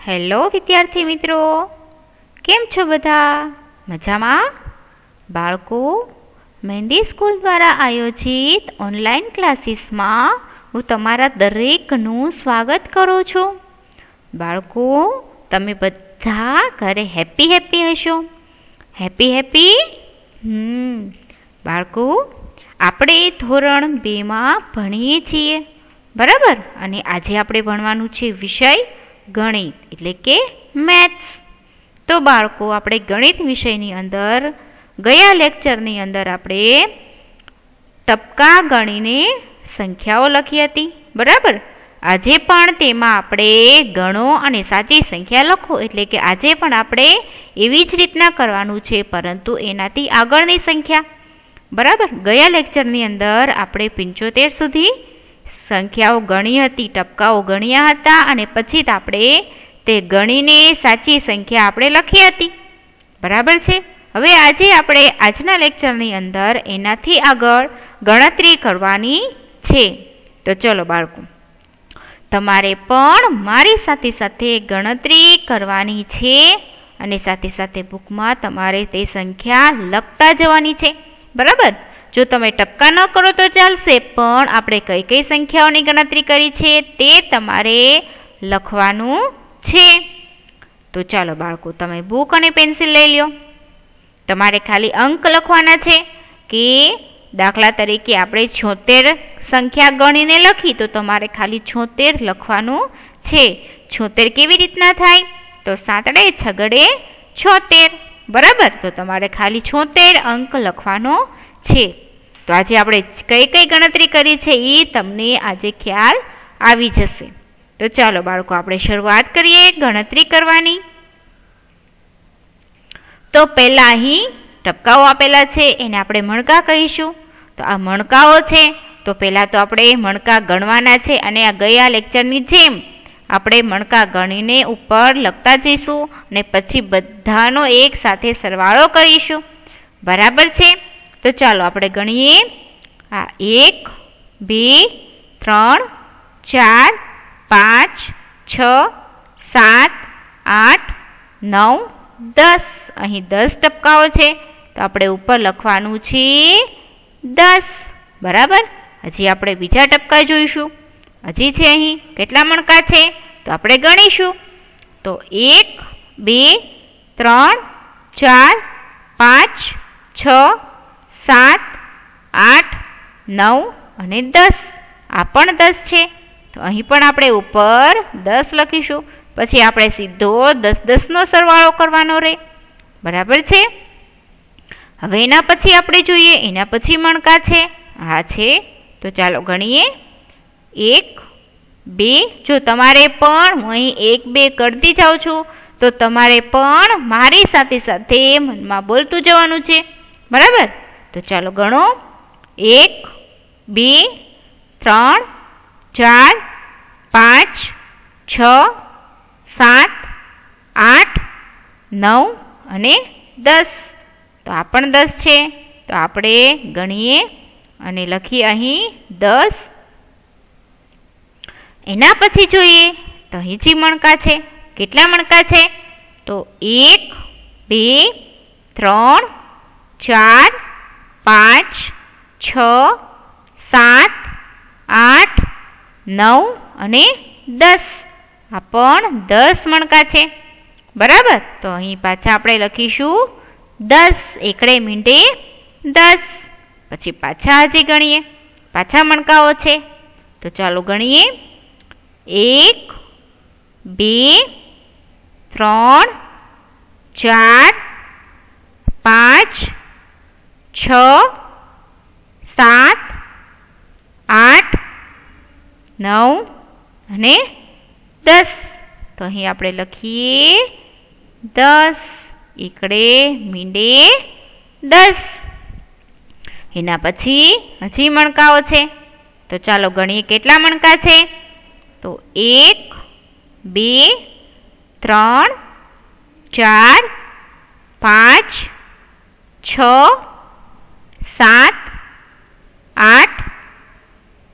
Hello વિદ્યાર્થી મિત્રો, કેમ છો બધા? મજામાં? બાળકો, મહેંદી સ્કૂલ દ્વારા આયોજિત ઓનલાઈન ક્લાસીસમાં હું તમારા દરેકનું સ્વાગત કરું છું. બાળકો, તમે બધા ઘરે હેપી હશો? હેપી? બાળકો, આપણે ધોરણ 2માં ભણીએ છીએ, બરાબર? અને આજે આપણે ભણવાનું છે વિષય ગણિત એટલે કે મેથ્સ. તો બાળકો, આપણે ગણિત વિષયની અંદર ગયા લેક્ચરની અંદર આપણે ટપકા ગણીને સંખ્યાઓ લખી હતી, બરાબર? આજે પણ તેમાં આપણે ગણો અને સાચી સંખ્યા લખો, એટલે કે આજે પણ આપણે એવી જ રીતના કરવાનું છે, પરંતુ એનાથી આગળની સંખ્યા, બરાબર? ગયા લેક્ચરની અંદર આપણે 75 સુધી સંખ્યાઓ ગણી હતી, ટપકાઓ ગણ્યા હતા અને પછી આપણે તે ગણીને સાચી સંખ્યા આપણે લખી હતી, બરાબર છે? હવે આજે આપણે આજના લેક્ચરની અંદર એનાથી આગળ ગણતરી કરવાની છે. તો ચલો બાળકો, તમારે પણ મારી સાથે ગણતરી કરવાની છે અને સાથે બુકમાં તમારે તે સંખ્યા લખતા જવાની છે, બરાબર? જો તમે ટપકા ન કરો તો ચાલશે, પણ આપણે કઈ સંખ્યાઓની ગણતરી કરી છે તે તમારે લખવાનું છે. તો ચાલો બાળકો, તમે બુક અને પેન્સિલ લઈ લો. તમારે ખાલી અંક લખવાના છે કે દાખલા તરીકે આપણે 76 સંખ્યા ગણીને લખી, તો તમારે ખાલી 76 લખવાનું છે. 76 કેવી રીતના થાય? તો 7 6 76, બરાબર? તો તમારે ખાલી 76 અંક લખવાનો છે. તો આજે આપણે કઈ ગણતરી કરી છે એ તમને આજે ખ્યાલ આવી જશે. તો ચાલો બાળકો, આપણે શરૂઆત કરીએ ગણતરી કરવાની. તો પહેલા અહીં ટપકાઓ આપેલા છે, એને આપણે મણકા કહીશું. તો આ મણકાઓ છે, તો પહેલા તો આપણે મણકા ગણવાના છે અને આ ગયા લેક્ચરની જેમ આપણે મણકા ગણીને ઉપર લખતા જઈશું અને પછી બધાનો એક સાથે સરવાળો કરીશું, બરાબર છે? તો ચાલો આપણે ગણીએ. આ 1 2 3 4 5 6 7 8 9 10. અહીં 10 ટપકાઓ છે, તો આપણે ઉપર લખવાનું છે 10, બરાબર? હજી આપણે બીજા ટપકા જોઈશું. હજી છે અહીં કેટલા મણકા છે, તો આપણે ગણીશું. તો 1 2 3 4 5 6 7 8 9 અને 10. આ પણ 10 છે, તો અહીં પણ આપણે ઉપર 10 લખીશું. પછી આપણે સીધો 10 નો સરવાળો કરવાનો રહે, બરાબર છે? હવે એના પછી આપણે જોઈએ, એના પછી મણકા છે, આ છે. તો ચાલો ગણીએ. 1 2. જો તમારે પણ હું અહીં 1 2 કરતી જાઉં છું, તો તમારે પણ મારી સાથે મનમાં બોલતું જવાનું છે, બરાબર? તો ચાલો ગણો. 1 2 3 4 5 6 7 8 9 અને 10. તો આ પણ 10 છે, તો આપણે ગણીએ અને લખીએ અહીં 10. એના પછી જોઈએ તો અહીંથી મણકા છે. કેટલા મણકા છે? તો 1 2 3 4 5 6 7 8 9 અને 10. આ પણ 10 મણકા છે, બરાબર? તો અહીં પાછા આપણે લખીશું 10 એકડે મીંડે 10. પછી પાછા હજી ગણીએ, પાછા મણકાઓ છે. તો ચાલો ગણીએ. 1 2 3 4 5 6 7 8 9 અને 10. તો અહીં આપણે લખીએ 10 એકડે મીંડે 10. એના પછી હજી મણકાઓ છે, તો ચાલો ગણીએ કેટલા મણકા છે. તો 1 2 3 4 5 6 7 8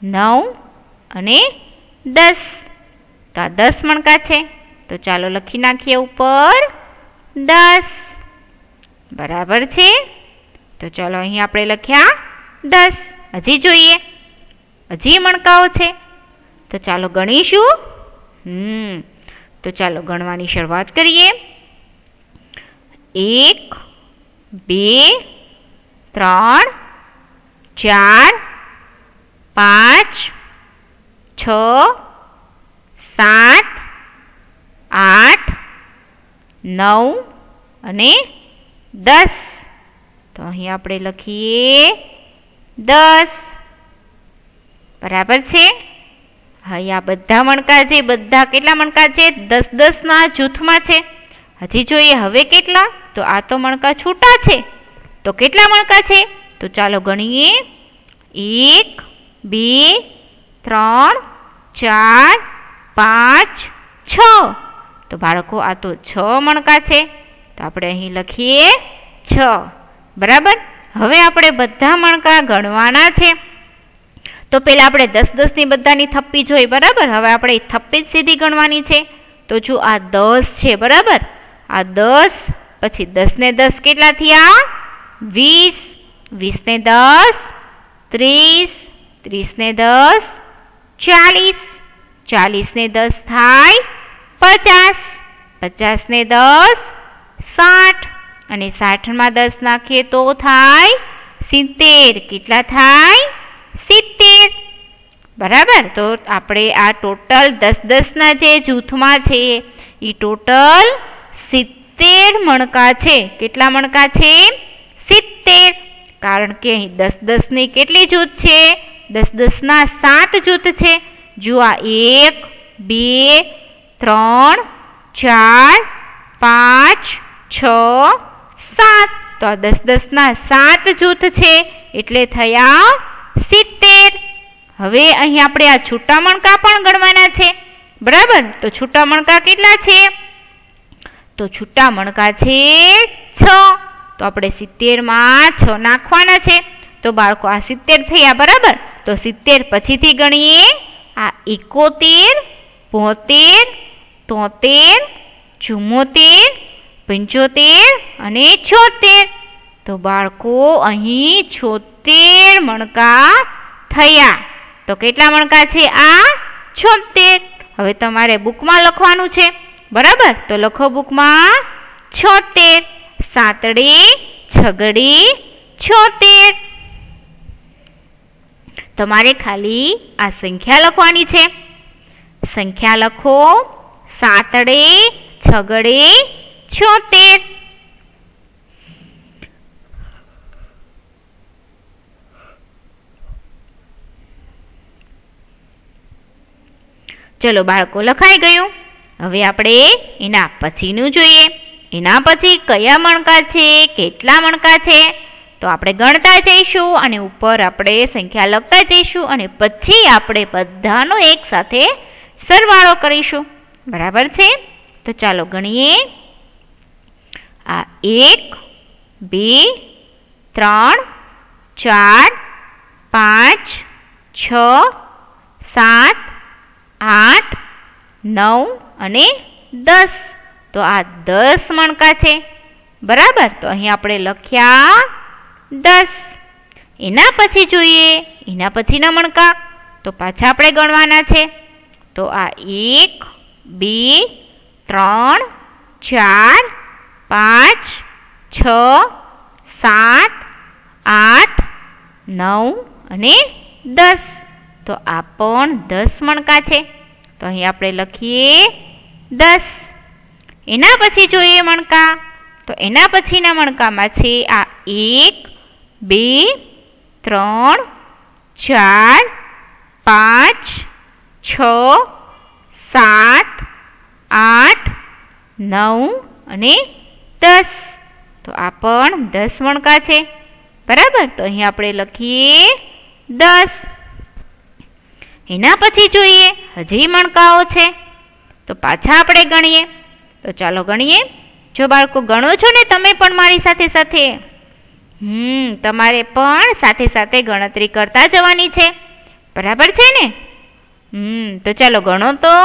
9 અને 10. તો આ 10 મણકા છે, તો તો ચાલો લખી નાખીએ ઉપર 10. બરાબર છે. તો ચાલો અહીં આપણે લખ્યા 10. હજી જોઈએ, હજી મણકાઓ છે. તો ચાલો ગણીશું. તો ચાલો ગણવાની શરૂઆત કરીએ. 1 2 3 4 5 6 7 8 9 અને 10. તો અહીં આપણે લખીએ 10. બરાબર છે. અહીં આ બધા મણકા છે, બધા કેટલા મણકા છે? 10 10 ના જૂથમાં છે. હજી જોઈએ હવે કેટલા? તો આ તો મણકા છૂટા છે. તો કેટલા મણકા છે? તો ચાલો ગણીએ. 1 2 3 4 5 6. તો બાળકો આ તો 6 મણકા છે. તો આપણે અહીં લખીએ 6. બરાબર. હવે આપણે બધા મણકા ગણવાના છે. તો પહેલા આપણે 10 10 ની બધાની થપ્પી જોઈ. બરાબર. હવે આપણે થપ્પી જ સીધી ગણવાની છે. તો જો આ 10 છે. બરાબર. આ 10 પછી 10 ને 10 કેટલા થયા? 20. 20 ને 10 30. 30 ને 10 40. 40 ને 10 થાય 50. 50 ને 10 60. અને 60 માં 10 નાખીએ તો થાય 70. કેટલા થાય? 70. બરાબર. તો આપણે આ ટોટલ 10 10 ના જે જૂથમાં છે એ ટોટલ 70 મણકા છે. કેટલા મણકા છે? 70. કારણ કે અહીં 10 10 ની કેટલી જૂથ છે? 10 10 ના 7 જૂથ છે. જો આ 1 2 3 4 5 6 7. તો આ 10 10 ના 7 જૂથ છે એટલે થયા 70. હવે અહીં આપણે આ છૂટા મણકા પણ ગણવાના છે. બરાબર. તો છૂટા મણકા કેટલા છે? તો છૂટા મણકા છે 6. તો આપણે 70 માં 6 નાખવાના છે. તો બાળકો આ 70 થયા. બરાબર. તો 70 પછીથી ગણીએ. આ 71 72 73 74 75 અને 76. તો બાળકો અહીં 76 મણકા થયા. તો કેટલા મણકા છે? આ 76. હવે તમારે બુકમાં લખવાનું છે. બરાબર. તો લખો બુકમાં 76. 7 6 76. તમારે ખાલી આ સંખ્યા લખવાની છે. સંખ્યા લખો 7 6 76. ચલો બાળકો લખાઈ ગયું. હવે આપણે એના પછીનું જોઈએ. એના પછી કયા મણકા છે, કેટલા મણકા છે? તો આપણે ગણતા જઈશું અને ઉપર આપણે સંખ્યા લખતા જઈશું અને પછી આપણે બધાનો એક સાથે સરવાળો કરીશું. બરાબર છે. તો ચાલો ગણીએ. આ 1 2 3 4 5 6 7 8 9 અને 10. તો આ 10 મણકા છે. બરાબર. તો અહીં આપણે લખ્યા 10. એના પછી જોઈએ એના પછીના મણકા. તો પાછા આપણે ગણવાના છે. તો આ 1 2 3 4 5 6 7 8 9 અને 10. તો આ પણ 10 મણકા છે. તો અહીં આપણે લખીએ 10. એના પછી જોઈએ મણકા. તો એના પછીના મણકામાં છે આ 1 2 3 4 5 6 7 8 9 અને 10. તો આ પણ 10 મણકા છે. બરાબર. તો અહીં આપણે લખીએ 10. એના પછી જોઈએ હજી મણકાઓ છે. તો પાછા આપણે ગણીએ. તો ચાલો ગણીએ. જો બાળકો ગણો છો ને તમે પણ મારી સાથે સાથે. તમારે પણ સાથે સાથે ગણતરી કરતા જવાની છે. બરાબર છે ને? તો ચાલો ગણો તો.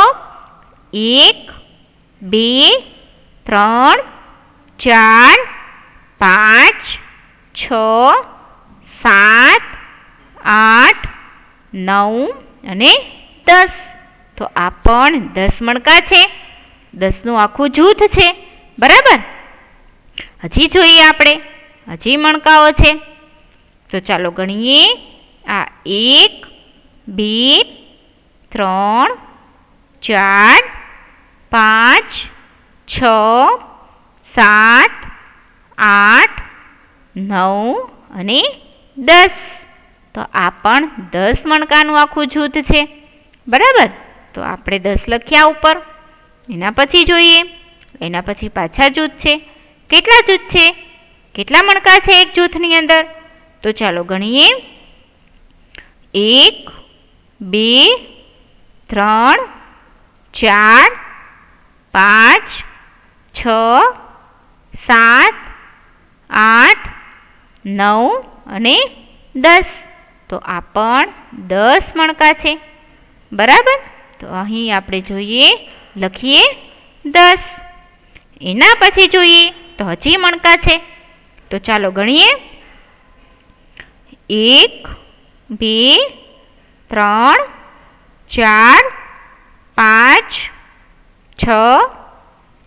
1 2 3 4 5 6 7 8 9 અને 10. તો આ પણ 10 મણકા છે, 10નું આખું જૂથ છે. બરાબર. હજી જોઈએ આપણે, હજી મણકાઓ છે. તો ચાલો ગણીએ. આ 1 2 3 4 5 6 7 8 9 અને 10. તો આ પણ 10 મણકાનું આખું જૂથ છે. બરાબર. તો આપણે 10 લખ્યા ઉપર. એના પછી જોઈએ, એના પછી પાછા જૂથ છે. કેટલા જૂથ છે? કેટલા મણકા છે એક જૂથની અંદર? તો ચાલો ગણીએ. 1 2 3 4 5 6 7 8 9 અને 10. તો આ પણ 10 મણકા છે. બરાબર. તો અહીં આપણે જોઈએ, લખીએ 10. એના પછી જોઈએ તો હજી મણકા છે. તો ચાલો ગણીએ. 1 2 3 4 5 6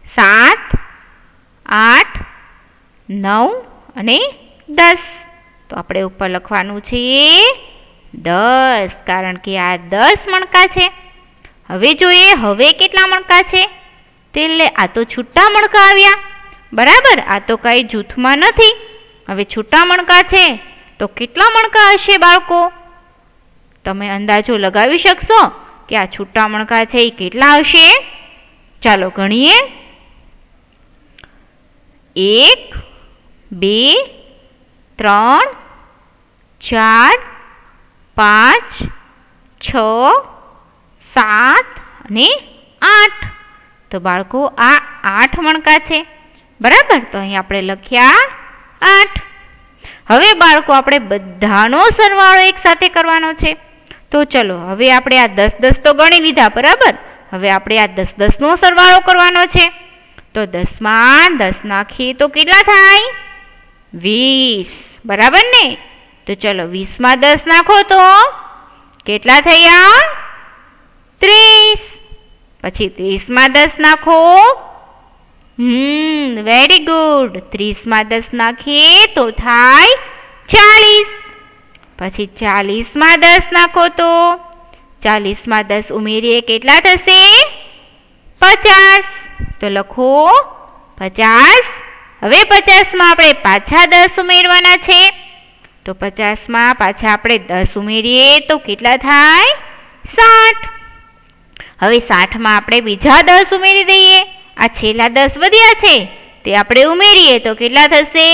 7 8 9 અને 10. તો આપણે ઉપર લખવાનું છે 10, કારણ કે આ 10 મણકા છે. હવે જોઈએ, હવે કેટલા મણકા છે? એટલે આ તો છૂટા મણકા આવ્યા. બરાબર. આ તો કઈ જૂથમાં નથી. હવે છૂટા મણકા છે તો કેટલા મણકા હશે બાળકો? તમે અંદાજો લગાવી શકશો કે આ છૂટા મણકા છે એ કેટલા હશે? ચાલો ગણીએ. 1 2 3 4 5 6 7 અને 8. તો બાળકો આ 8 મણકા છે. બરાબર. તો અહીં આપણે લખ્યા 8. હવે બાળકો આપણે બધાનો સરવાળો એક સાથે કરવાનો છે. તો ચલો હવે આપણે આ 10 10 તો ગણી લીધા. બરાબર. હવે આપણે આ 10 10 નો સરવાળો કરવાનો છે. તો 10 માં 10 નાખીએ તો કેટલા થાય? 20. બરાબર ને? તો ચલો 20 માં 10 નાખો તો કેટલા થયા? 30. પછી 30 માં 10 નાખો. Very good. 30 માં 10 નાખીએ તો થાય 40. પછી 40 માં 10 નાખો તો 40 માં 10 ઉમેરીએ કેટલા થશે? 50. તો લખો 50. હવે 50 માં આપણે પાછા 10 ઉમેરવાના છે. તો 50 માં પાછા આપણે 10 ઉમેરીએ તો કેટલા થાય? 60. હવે 60 માં આપણે બીજા 10 ઉમેરી દઈએ. આ છેલ્લા 10 વધ્યા છે તે આપણે ઉમેરીએ તો કેટલા થશે?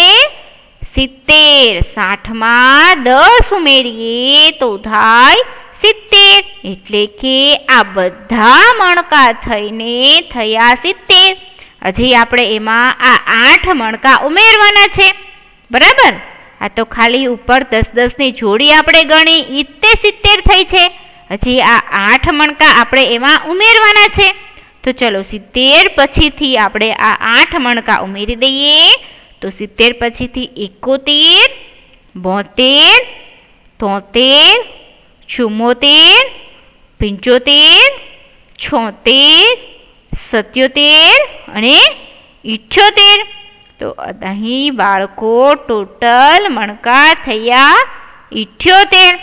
70. 60 માં 10 ઉમેરીએ તો થાય 70. એટલે કે આ બધા મણકા થઈને થયા 70. હજી આપણે એમાં આ 8 મણકા ઉમેરવાના છે. બરાબર. આ તો ખાલી ઉપર 10 10 ની જોડી આપણે ગણી ઈ 70 થઈ છે. હજી આ 8 મણકા આપણે એમાં ઉમેરવાના છે. તો ચલો 70 પછીથી આપણે આ 8 મણકા ઉમેરી દઈએ. તો 70 પછીથી 71 72 73 74 75 76 77 અને 78. તો અહીં બાળકો ટોટલ મણકા થયા 78.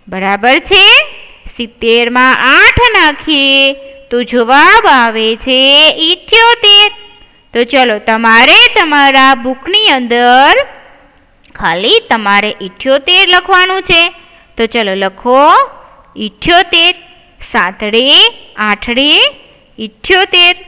બરાબર છે. 70 માં 8 નાખીએ તો જવાબ આવે છે 78. તો ચલો તમારે તમારા બુકની અંદર ખાલી તમારે 78 લખવાનું છે. તો ચલો લખો 78. 7 8 78.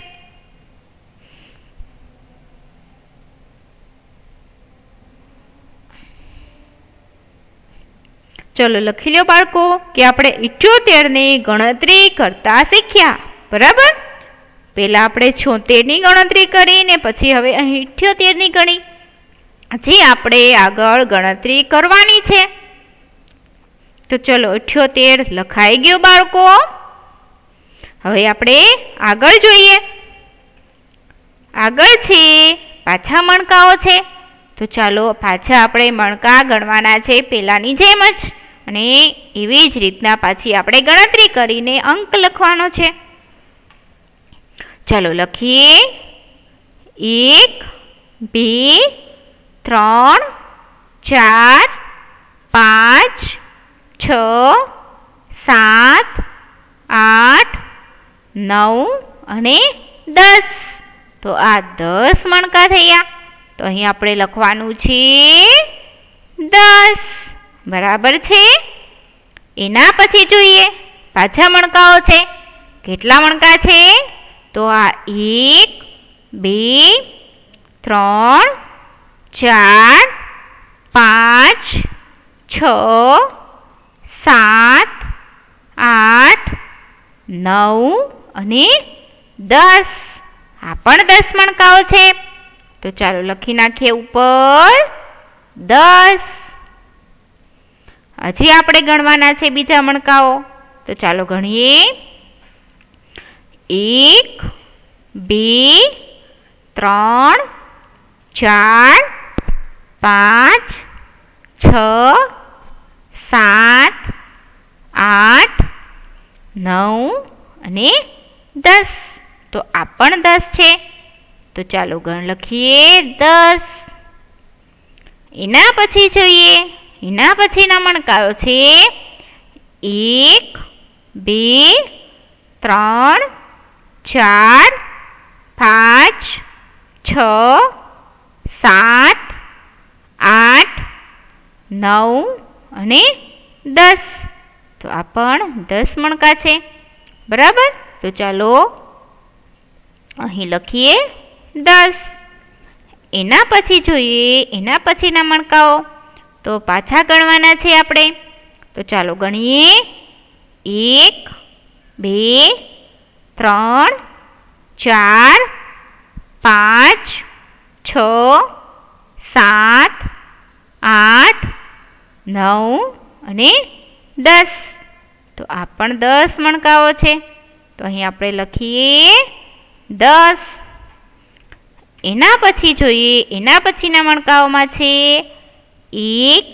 ચલો લખી લો બાળકો કે આપણે 78 ની ગણતરી કરતા શીખ્યા. બરાબર. પહેલા આપણે 76 ની ગણતરી કરી ને પછી હવે અહીં 78 ની ગણી. હજી આપણે આગળ ગણતરી કરવાની છે. તો ચલો 78 લખાઈ ગયો બાળકો. હવે આપણે આગળ જોઈએ. આગળ છે પાછા મણકાઓ છે, તો ચાલો પાછા આપણે મણકા ગણવાના છે પહેલાંની જેમ જ, અને એવી જ રીતના પાછી આપણે ગણતરી કરીને અંક લખવાનો છે. ચાલો લખીએ. 1 2 3 4 5 6 7 8 9 અને 10. તો આ 10 મણકા થયા. તો અહીં આપણે લખવાનું છે 10. બરાબર છે. એના પછી જોઈએ પાછા મણકાઓ છે. કેટલા મણકા છે? તો આ 1 2 3 4 5 6 7 8 9 અને 10. આ પણ 10 મણકાઓ છે. તો ચાલો લખી નાખીએ ઉપર 10. હજી આપણે ગણવાના છે બીજા મણકાઓ. તો ચાલો ગણીએ. 1 2 3 4 5 6 7 8 9 અને 10. તો આ પણ 10 છે. તો ચાલો લખીએ 10. એના પછી જોઈએ. એના પછીના મણકાઓ છે 1 2 3 4 5 6 7 8 9 અને 10. તો આ પણ 10 મણકા છે. બરાબર. તો ચાલો અહીં લખીએ 10. એના પછી જોઈએ. એના પછીના મણકાઓ તો પાછા ગણવાના છે આપણે. તો ચાલો ગણીએ. 1 2 3 4 5 6 7 8 9 અને 10. તો આ પણ 10 મણકાઓ છે. તો અહીં આપણે લખીએ 10. એના પછી જોઈએ. એના પછીના મણકાઓમાં છે 1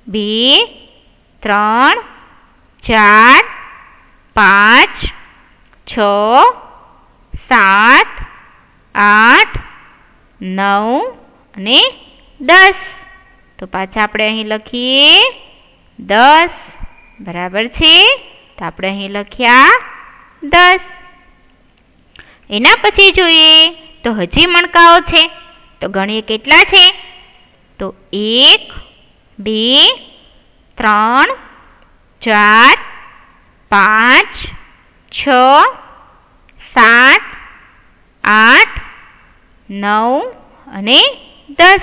2 3 4 5 6 7 8 9 અને 10. તો પાછા આપણે અહીં લખીએ 10. બરાબર છે. તો આપણે અહીં લખ્યા 10. એના પછી જોઈએ તો હજી મણકાઓ છે. તો ગણીએ કેટલા છે. તો 1 2 3 4 5 6 7 8 9 અને 10.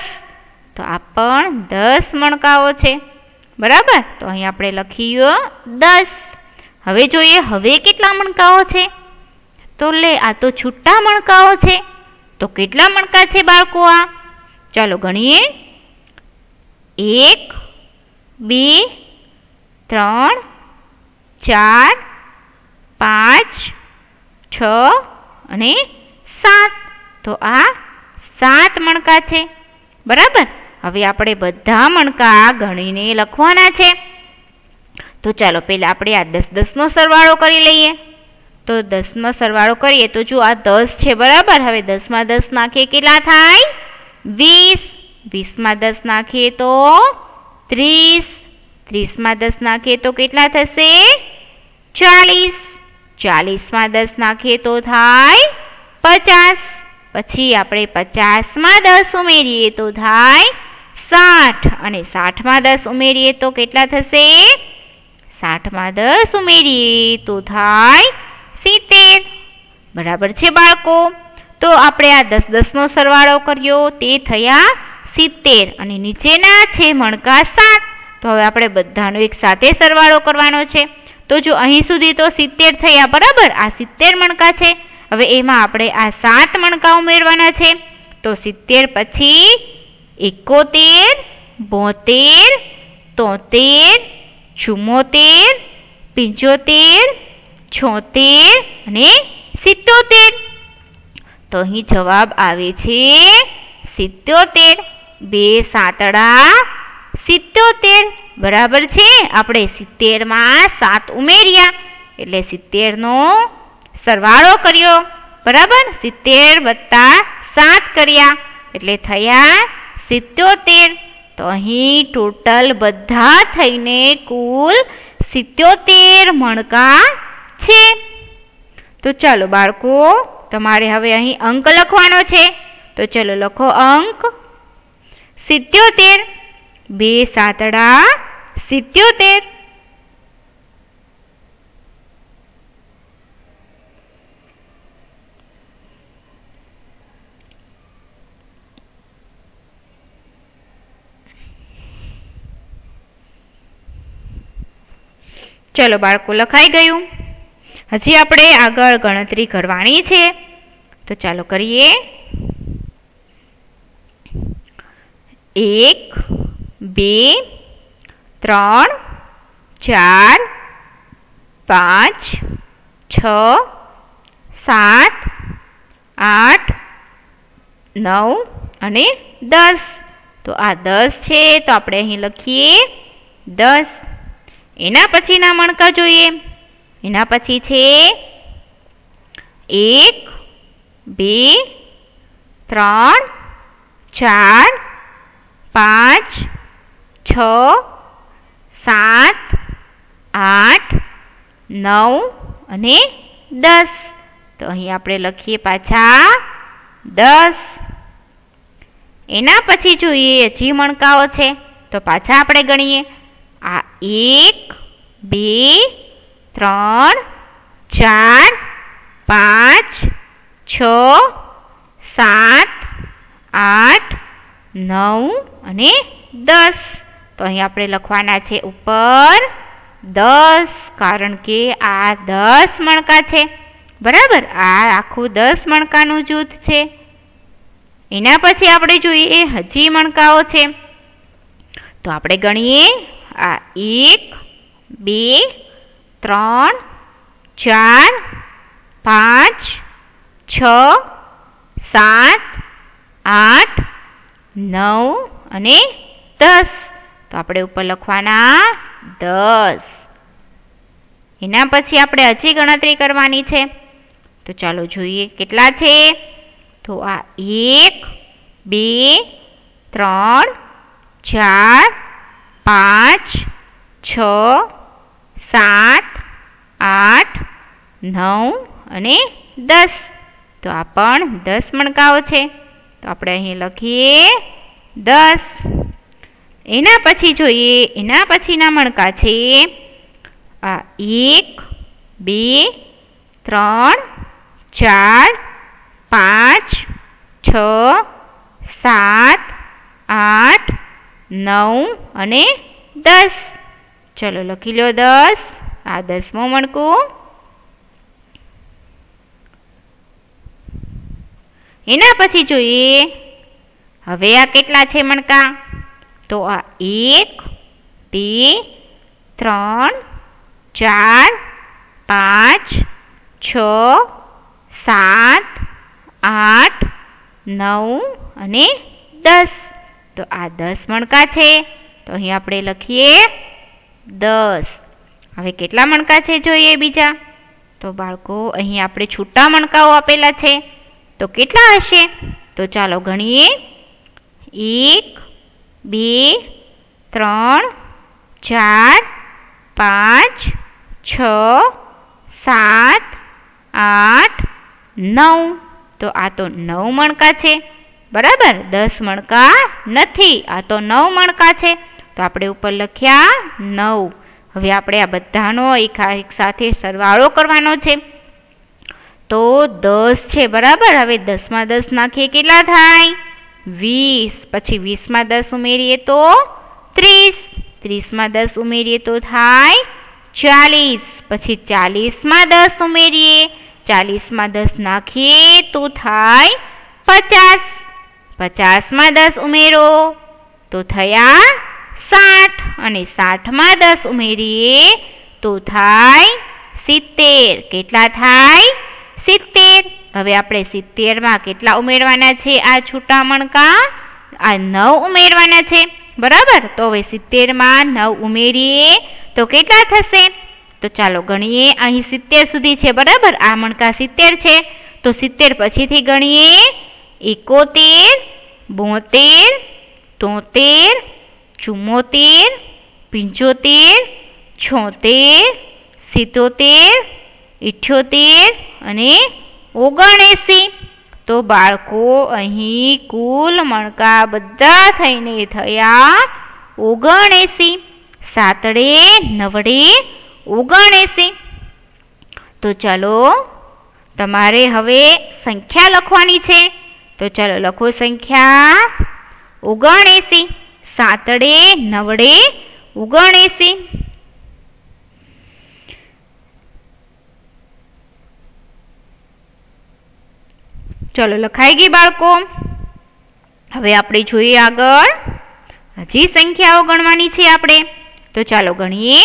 તો આ પણ 10 મણકાઓ છે. બરાબર. તો અહીં આપણે લખીએ 10. હવે જોઈએ હવે કેટલા મણકાઓ છે. તો આ તો છૂટા મણકાઓ છે. તો કેટલા મણકા છે બાળકો આ? ચાલો ગણીએ. 1 2 3 4 5 6 અને 7. તો આ 7 મણકા છે. બરાબર. હવે આપણે બધા મણકા ગણીને લખવાના છે. તો ચાલો પહેલા આપણે આ 10 નો સરવાળો કરી લઈએ. તો 10 નો સરવાળો કરીએ તો જો આ 10 છે. બરાબર. હવે 10 માં 10 નાખીએ કેટલા થાય? 20. 20 માં 10 નાખીએ તો 30. 30 માં 10 નાખીએ તો કેટલા થશે? 40. 40 માં 10 નાખીએ તો થાય 50. પછી આપણે 50 માં 10 ઉમેરીએ તો થાય 60. અને 60 માં 10 ઉમેરીએ તો કેટલા થશે? 60 માં 10 ઉમેરીએ તો થાય 70. બરાબર છે બાળકો. તો આપણે આ 10 નો સરવાળો કર્યો તે થયા 70. અને નીચેના છે મણકા 7. તો હવે આપણે બધાનો એક સાથે સરવાળો કરવાનો છે. તો જો અહીં સુધી તો 70 થયા. બરાબર. આ 70 મણકા છે. હવે એમાં આપણે આ 7 મણકા ઉમેરવાના છે. તો 70 પછી 71 72 73 74 75 76 અને 77. તો અહીં જવાબ આવે છે 77. 2 સાતડા 77. બરાબર છે. આપણે 70 માં 7 ઉમેર્યા એટલે 70 નો સરવાળો કર્યો. બરાબર. 70 વત્તા 7 કર્યા એટલે થયા 77. તો અહીં ટોટલ બધા થઈને કુલ 77 મણકા છે. તો ચાલો બાળકો, તમારે હવે અહીં અંક લખવાનો છે. તો ચલો લખો અંક 77. 2 સાતડા 77. ચલો બાળકો, લખાઈ ગયું. હજી આપણે આગળ ગણતરી કરવાની છે. તો ચાલો કરીએ. 1 2 3 4 5 6 7 8 9 અને 10. તો આ 10 છે, તો આપણે અહીં લખીએ 10. એના પછીના મણકા જોઈએ. એના પછી છે 1 2 3 4 5 6 7 8 9 અને 10. તો અહીં આપણે લખીએ પાછા 10. એના પછી જોઈએ હજી મણકાઓ છે, તો પાછા આપણે ગણીએ. આ 1 2 3 4 5 6 7 8 9 અને 10. તો અહીં આપણે લખવાના છે ઉપર 10, કારણ કે આ 10 મણકા છે. બરાબર. આ આખું 10 મણકાનું જૂથ છે. એના પછી આપણે જોઈએ હજી મણકાઓ છે, તો આપણે ગણીએ. આ 1 2 3 4 5 6 7 8 9 અને 10. તો આપણે ઉપર લખવાના 10. એના પછી આપણે હજી ગણતરી કરવાની છે. તો ચાલો જોઈએ કેટલા છે. તો આ 1 2 3 4 5 6 7 8 9 અને 10. તો આ પણ 10 મણકાઓ છે. તો આપણે અહીં લખીએ 10. એના પછી જોઈએ. એના પછીના મણકા છે આ 1 2 3 4 5 6 7 8 9 અને 10. ચલો લખી લો 10. આ 10મું મણકું. એના પછી જોઈએ હવે આ કેટલા છે મણકા. તો આ 1 2 3 4 5 6 7 8 9 અને 10. તો આ 10 મણકા છે. તો અહીં આપણે લખીએ 10. હવે કેટલા મણકા છે જોઈએ બીજા. તો બાળકો અહીં આપણે છૂટા મણકાઓ આપેલા છે, તો કેટલા હશે. તો ચાલો ગણીએ. 1 2 3 4 5 6 7 8 9. તો આ તો 9 મણકા છે. બરાબર. 10 મણકા નથી, આ તો 9 મણકા છે. તો આપણે ઉપર લખ્યા 9. હવે આપણે આ બધાનો એક સાથે સરવાળો કરવાનો છે. તો 10 છે. બરાબર. હવે 10માં 10 નાખીએ કેટલા થાય 20. પછી 20માં 10 ઉમેરીએ તો 30. 30માં 10 ઉમેરીએ તો થાય 40. પછી 40માં 10 ઉમેરીએ, 40માં 10 નાખીએ તો થાય 50. 50માં 10 ઉમેરો તો થયા 60. અને 60માં 10 ઉમેરીએ તો થાય 70. કેટલા થાય 70. હવે આપણે 70 કેટલા ઉમેરવાના છે? આ છૂટા મણકા આ 9 ઉમેરવાના છે, બરાબર. તો હવે 70 9 ઉમેરીએ તો કેટલા થશે? તો ચાલો ગણીએ. અહીં 70 સુધી છે, બરાબર. આ મણકા 70 છે, તો 70 પછીથી ગણીએ. 71 72 73 74 75 76 77 78 અને 79. તો બાળકો અહીં કુલ મણકા બધા થઈને થયા 79. 7 9 79. તો ચાલો તમારે હવે સંખ્યા લખવાની છે. તો ચાલો લખો સંખ્યા 79. 7 9 79. ચલો લખાઈ ગઈ બાળકો. હવે આપણે જોઈએ આગળ હજી સંખ્યાઓ ગણવાની છે આપણે. તો ચાલો ગણીએ.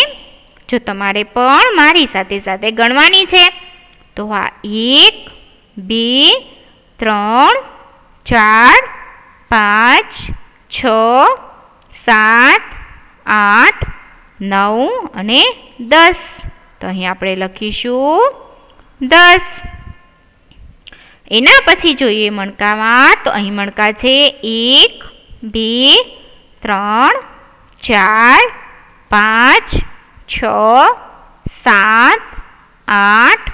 જો તમારે પણ મારી સાથે સાથે ગણવાની છે તો આ 1 2 3 4 5 6 7 8 9 અને 10. તો અહીં આપણે લખીશું 10. એના પછી જોઈએ મણકામાં. તો અહીં મણકા છે 1 2 3 4 5 6 7 8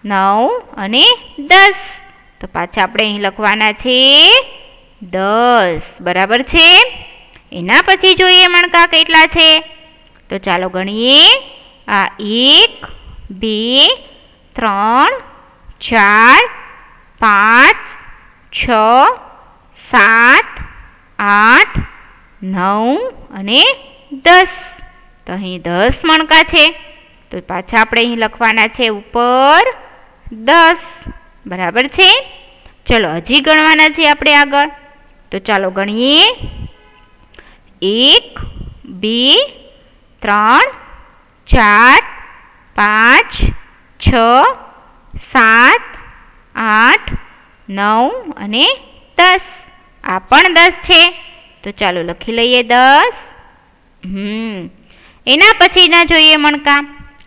9 અને 10. તો પાછા આપણે અહીં લખવાના છે 10, બરાબર છે. એના પછી જોઈએ મણકા કેટલા છે. તો ચાલો ગણીએ. આ 1 2 3 4 5 6 7 8 9 અને 10. તો અહીં 10 મણકા છે. તો પાછા આપણે અહીં લખવાના છે ઉપર 10, બરાબર છે. ચલો હજી ગણવાના છે આપણે આગળ. તો ચાલો ગણીએ. 1 2 3 4 5 6 7 8 9 અને 10. આ પણ 10 છે. તો ચાલો લખી લઈએ 10. એના પછી ના જોઈએ મણકા.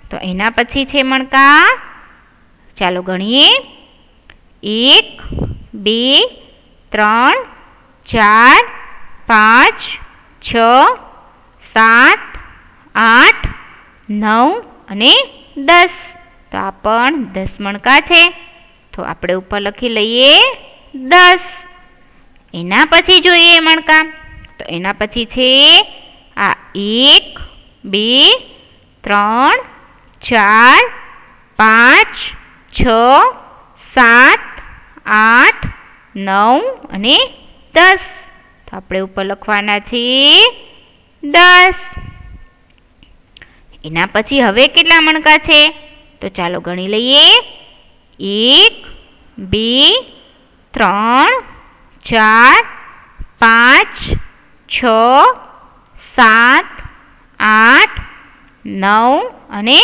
તો એના પછી છે મણકા. ચાલો ગણીએ. 1 2 3 4 5 6 7 8 9 અને 10. તો આ પણ 10 મણકા છે. તો આપણે ઉપર લખી લઈએ 10. એના પછી જોઈએ મણકા. તો એના પછી છે આ 1 2 3 4 5 6 7 8 9 અને 10. તો આપણે ઉપર લખવાના છે 10. એના પછી હવે કેટલા મણકા છે. તો ચાલો ગણી લઈએ. 1 2 3 4 5 6 7 8 9 અને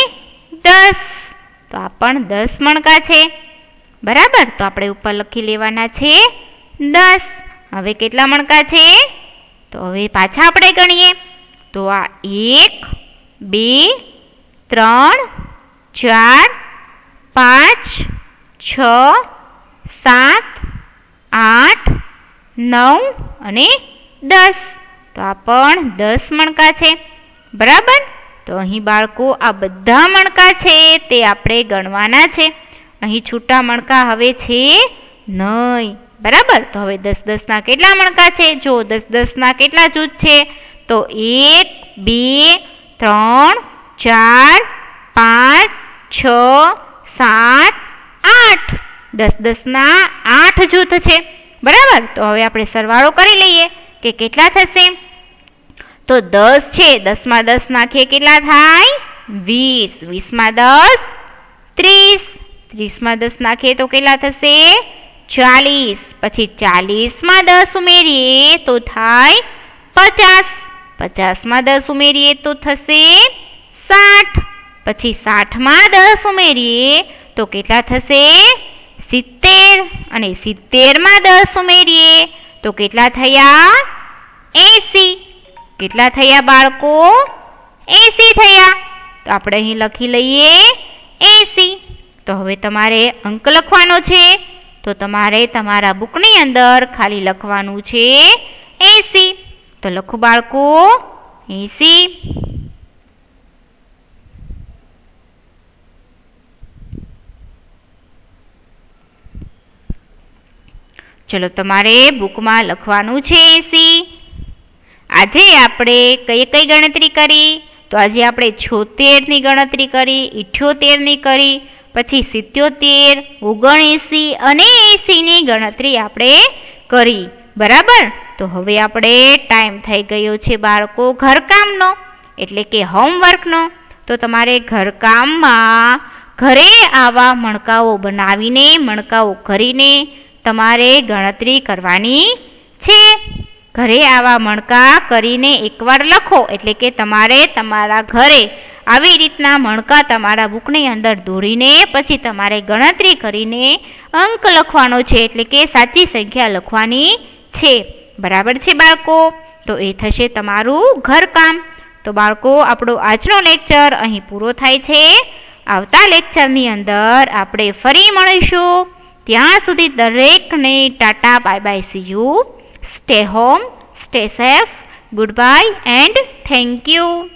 10. તો આ પણ 10 મણકા છે, બરાબર. તો આપણે ઉપર લખી લેવાના છે 10. હવે કેટલા મણકા છે. તો હવે પાછા આપણે ગણીએ. તો આ 1 2 3 4 5 6 7 8 9 અને 10. તો આ પણ 10 મણકા છે, બરાબર. તો અહીં બાળકો આ બધા મણકા છે તે આપણે ગણવાના છે. અહીં છૂટા મણકા હવે છે નહીં, બરાબર. તો હવે 10 10 ના કેટલા મણકા છે. જો 10 10 ના કેટલા જૂથ છે. તો 1 2 3 4 5 6 7 8 10 10 ના 8 જૂથ છે, બરાબર. તો હવે આપણે સરવાળો કરી લઈએ કે કેટલા થશે. તો 10 છે, 10 માં 10 નાખીએ કેટલા થાય 20, 20 માં 10 30, 30 માં 10 નાખીએ તો કેટલા થશે 40, પછી 40 માં 10 ઉમેરીએ તો થાય 50, 50 માં 10 ઉમેરીએ તો થશે 60, પછી 60 માં 10 ઉમેરીએ તો કેટલા થશે 70 અને 70 માં 10 ઉમેરીએ તો કેટલા થયા? 80. કેટલા થયા બાળકો? 80 થયા. તો આપણે અહીં લખી લઈએ 80. તો હવે તમારે અંક લખવાનો છે, તો તમારે તમારા બુકની અંદર ખાલી લખવાનું છે 80. તો લખો બાળકો 80. ચલો તમારે બુકમાં લખવાનું છે 80. આજે આપણે કઈ કઈ ગણતરી કરી? તો આજે આપણે 76ની ગણતરી કરી, 78ની કરી, પછી 77, 79 અને 80ની ગણતરી આપણે કરી. બરાબર. તો હવે આપણે ટાઈમ થઈ ગયો છે બાળકો ઘરકામનો, એટલે કે હોમવર્કનો. તો તમારે ઘરકામમાં ઘરે આવા મણકાઓ બનાવીને, મણકાઓ કરીને તમારે ગણતરી કરવાની છે. ઘરે આવા મણકા કરીને એકવાર લખો, એટલે કે તમારે તમારા ઘરે આવી રીતના મણકા તમારા બુકની અંદર દોરીને પછી તમારે ગણતરી કરીને અંક લખવાનો છે, એટલે કે સાચી સંખ્યા લખવાની છે. બરાબર છે બાળકો? તો એ થશે તમારું ઘરકામ. તો બાળકો આપણો આજનો લેક્ચર અહીં પૂરો થાય છે. આવતા લેક્ચરની અંદર આપણે ફરી મળીશું. ત્યાં સુધી દરેકને Tata, bye bye, C you, stay home, stay safe, good bye and thank you.